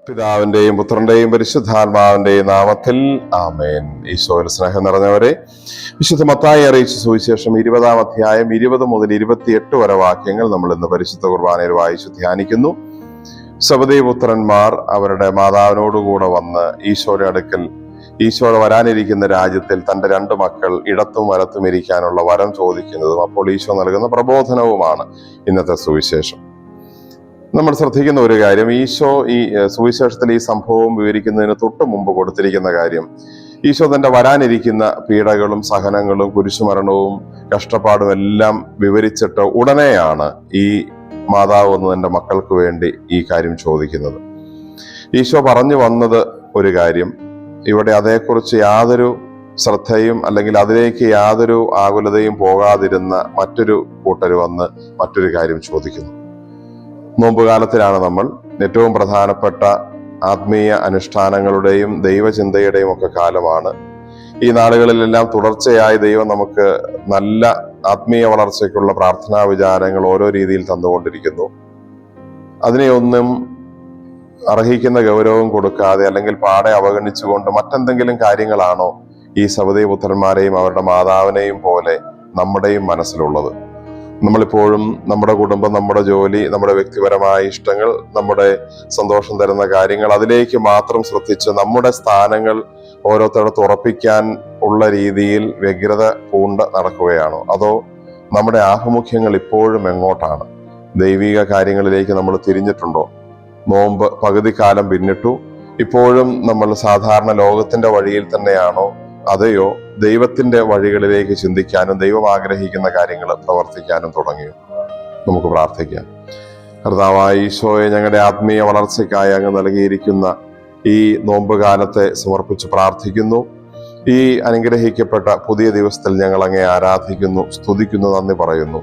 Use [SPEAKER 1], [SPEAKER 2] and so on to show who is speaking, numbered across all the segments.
[SPEAKER 1] പിതാവിന്റെയും പുത്രന്റെയും പരിശുദ്ധാത്മാവിന്റെയും നാമത്തിൽ ആമേൻ. ഈശോയിൽ സ്നേഹം നിറഞ്ഞവരെ, വിശുദ്ധ മത്തായി അറിയിച്ച സുവിശേഷം 20-ാം അധ്യായം 20 മുതൽ 28 വരെ വാക്യങ്ങൾ നമ്മൾ ഇന്ന് പരിശുദ്ധ കുർബാനയിൽ വായിച്ചു ധ്യാനിക്കുന്നു. സബദീപുത്രന്മാർ അവരുടെ മാതാവിനോടുകൂടെ വന്ന് ഈശോയുടെ അടുക്കൽ ഈശോയുടെ വരാനിരിക്കുന്ന രാജ്യത്തിൽ തന്റെ 2 മക്കൾ ഇടത്തും വലത്തും ഇരിക്കാനുള്ള വരം ചോദിക്കുന്നതും അപ്പോൾ ഈശോ നൽകുന്ന പ്രബോധനവുമാണ് ഇന്നത്തെ സുവിശേഷം. നമ്മൾ ശ്രദ്ധിക്കുന്ന ഒരു കാര്യം, ഈശോ ഈ സുവിശേഷത്തിൽ ഈ സംഭവം വിവരിക്കുന്നതിന് തൊട്ട് മുമ്പ് കൊടുത്തിരിക്കുന്ന കാര്യം, ഈശോ തന്റെ വരാനിരിക്കുന്ന പീഡകളും സഹനങ്ങളും കുരിശുമരണവും കഷ്ടപ്പാടും എല്ലാം വിവരിച്ചിട്ട് ഉടനെയാണ് ഈ മാതാവ് വന്ന് തന്റെ മക്കൾക്ക് വേണ്ടി ഈ കാര്യം ചോദിക്കുന്നത്. ഈശോ പറഞ്ഞു വന്നത് ഒരു കാര്യം, ഇവിടെ അതേക്കുറിച്ച് യാതൊരു ശ്രദ്ധയും അല്ലെങ്കിൽ അതിലേക്ക് യാതൊരു ആകുലതയും പോകാതിരുന്ന മറ്റൊരു കൂട്ടർ വന്ന് മറ്റൊരു കാര്യം ചോദിക്കുന്നു. നോമ്പുകാലത്തിലാണ് നമ്മൾ. ഏറ്റവും പ്രധാനപ്പെട്ട ആത്മീയ അനുഷ്ഠാനങ്ങളുടെയും ദൈവചിന്തയുടെയും ഒക്കെ കാലമാണ്. ഈ നാളുകളിലെല്ലാം തുടർച്ചയായി ദൈവം നമുക്ക് നല്ല ആത്മീയ വളർച്ചയ്ക്കുള്ള പ്രാർത്ഥനാ വിചാരങ്ങൾ ഓരോ രീതിയിൽ തന്നുകൊണ്ടിരിക്കുന്നു. അതിനെയൊന്നും അർഹിക്കുന്ന ഗൗരവം കൊടുക്കാതെ അല്ലെങ്കിൽ പാടെ അവഗണിച്ചുകൊണ്ട് മറ്റെന്തെങ്കിലും കാര്യങ്ങളാണോ ഈ സബദീപുത്രന്മാരെയും അവരുടെ മാതാവിനെയും പോലെ നമ്മുടെയും മനസ്സിലുള്ളത്? നമ്മളിപ്പോഴും നമ്മുടെ കുടുംബം, നമ്മുടെ ജോലി, നമ്മുടെ വ്യക്തിപരമായ ഇഷ്ടങ്ങൾ, നമ്മുടെ സന്തോഷം തരുന്ന കാര്യങ്ങൾ, അതിലേക്ക് മാത്രം ശ്രദ്ധിച്ച് നമ്മുടെ സ്ഥാനങ്ങൾ ഓരോരുത്തരടുത്ത് ഉറപ്പിക്കാൻ ഉള്ള രീതിയിൽ വ്യഗ്രത പൂണ്ട് നടക്കുകയാണോ? അതോ നമ്മുടെ ആഭിമുഖ്യങ്ങൾ ഇപ്പോഴും എങ്ങോട്ടാണ്? ദൈവിക കാര്യങ്ങളിലേക്ക് നമ്മൾ തിരിഞ്ഞിട്ടുണ്ടോ? നോമ്പ് പകുതി കാലം പിന്നിട്ടു, ഇപ്പോഴും നമ്മൾ സാധാരണ ലോകത്തിന്റെ വഴിയിൽ തന്നെയാണോ? അതെയോ ദൈവത്തിന്റെ വഴികളിലേക്ക് ചിന്തിക്കാനും ദൈവം ആഗ്രഹിക്കുന്ന കാര്യങ്ങൾ പ്രവർത്തിക്കാനും തുടങ്ങിയോ? നമുക്ക് പ്രാർത്ഥിക്കാം. കർത്താവായ ഈശോയെ, ഞങ്ങളുടെ ആത്മീയ വളർച്ചയ്ക്കായി അങ്ങ് നൽകിയിരിക്കുന്ന ഈ നോമ്പുകാലത്തെ സമർപ്പിച്ച് പ്രാർത്ഥിക്കുന്നു. ഈ അനുഗ്രഹിക്കപ്പെട്ട പുതിയ ദിവസത്തിൽ ഞങ്ങൾ അങ്ങേ ആരാധിക്കുന്നു, സ്തുതിക്കുന്നു, നന്ദി പറയുന്നു.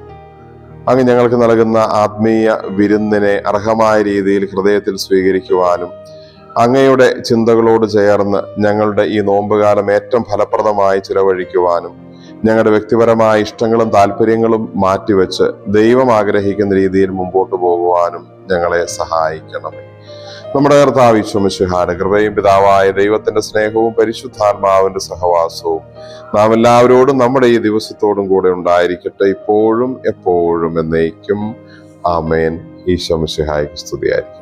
[SPEAKER 1] അങ്ങ് ഞങ്ങൾക്ക് നൽകുന്ന ആത്മീയ വിരുന്നിനെ അർഹമായ രീതിയിൽ ഹൃദയത്തിൽ സ്വീകരിക്കുവാനും അങ്ങയുടെ ചിന്തകളോട് ചേർന്ന് ഞങ്ങളുടെ ഈ നോമ്പുകാലം ഏറ്റവും ഫലപ്രദമായി ചിലവഴിക്കുവാനും ഞങ്ങളുടെ വ്യക്തിപരമായ ഇഷ്ടങ്ങളും താല്പര്യങ്ങളും മാറ്റിവെച്ച് ദൈവം ആഗ്രഹിക്കുന്ന രീതിയിൽ മുമ്പോട്ട് പോകുവാനും ഞങ്ങളെ സഹായിക്കണമേ. നമ്മുടെ കർത്താവ് ഈശോ മിശിഹായുടെ കൃപയും പിതാവായ ദൈവത്തിന്റെ സ്നേഹവും പരിശുദ്ധാത്മാവിന്റെ സഹവാസവും നാം എല്ലാവരോടും നമ്മുടെ ഈ ദിവസത്തോടും കൂടെ ഉണ്ടായിരിക്കട്ടെ, ഇപ്പോഴും എപ്പോഴും എന്നേക്കും. ആമേൻ. ഈശോ മിശിഹായ്ക്ക് സ്തുതിയായിരിക്കും.